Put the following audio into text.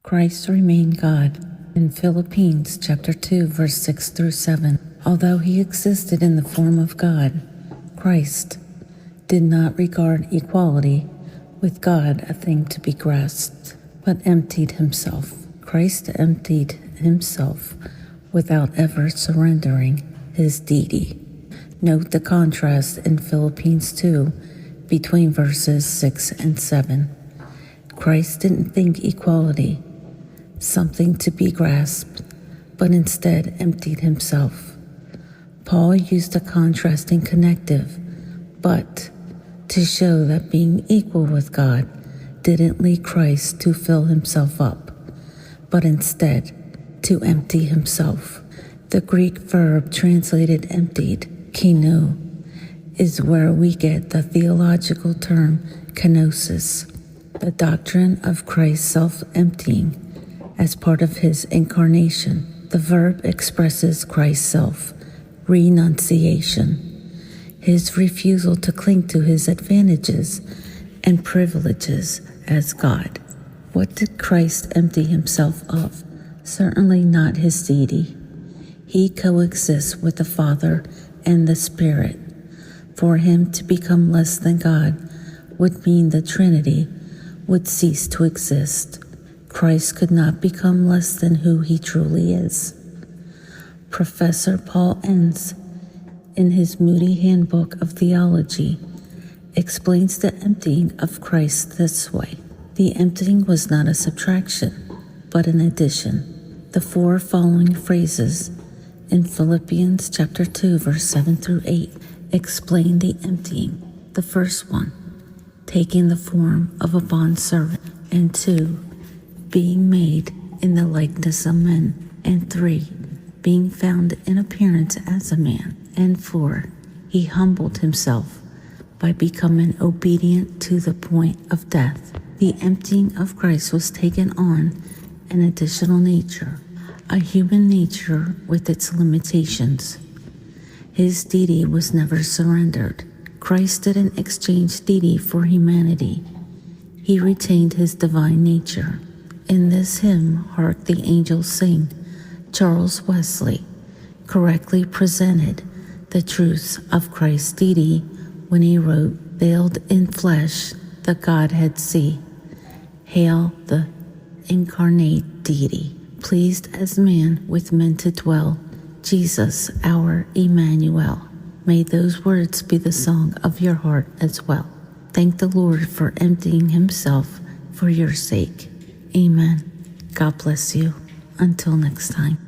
Christ remained God. In Philippians chapter 2, verse 6 through 7, although he existed in the form of God, Christ did not regard equality with God a thing to be grasped, but emptied himself. Christ emptied himself without ever surrendering his deity. Note the contrast in Philippians 2 between verses 6 and 7. Christ didn't think equality something to be grasped, but instead emptied himself. Paul used a contrasting connective, but to show that being equal with God didn't lead Christ to fill himself up, but instead to empty himself. The Greek verb translated emptied, keno, is where we get the theological term kenosis, the doctrine of Christ's self-emptying as part of his incarnation. The verb expresses Christ's self-renunciation, his refusal to cling to his advantages and privileges as God. What did Christ empty himself of? Certainly not his deity. He coexists with the Father and the Spirit. For him to become less than God would mean the Trinity would cease to exist. Christ could not become less than who he truly is. Professor Paul Enns, in his Moody Handbook of Theology, explains the emptying of Christ this way. The emptying was not a subtraction, but an addition. The four following phrases in Philippians chapter 2, verse 7 through 8 explain the emptying. The first one, taking the form of a bondservant, and 2, being made in the likeness of men, and 3, being found in appearance as a man, and 4, he humbled himself by becoming obedient to the point of death. The emptying of Christ was taken on an additional nature, a human nature with its limitations. His deity was never surrendered. Christ didn't exchange deity for humanity. He retained his divine nature. In this hymn, Hark the Angels Sing, Charles Wesley correctly presented the truths of Christ's deity when he wrote, "Veiled in flesh, the Godhead see. Hail the incarnate deity, pleased as man with men to dwell, Jesus our Emmanuel." May those words be the song of your heart as well. Thank the Lord for emptying himself for your sake. Amen. God bless you. Until next time.